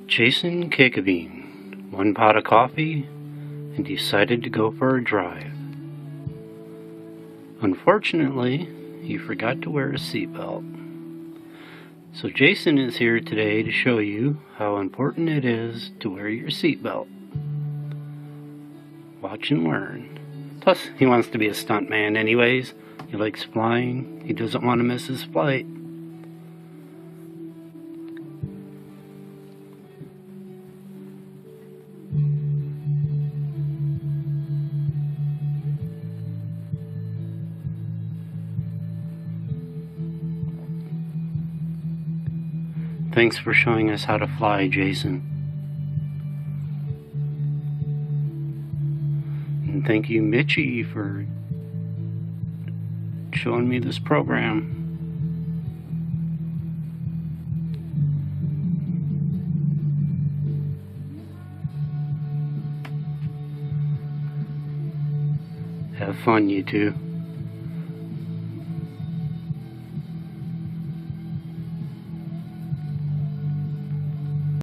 Jason Kakebeen, 1 pot of coffee, and decided to go for a drive. Unfortunately, he forgot to wear a seatbelt. So Jason is here today to show you how important it is to wear your seatbelt. Watch and learn. Plus, he wants to be a stuntman anyways. He likes flying. He doesn't want to miss his flight. Thanks for showing us how to fly, Jason. And thank you, Mitchie, for showing me this program. Have fun, you two.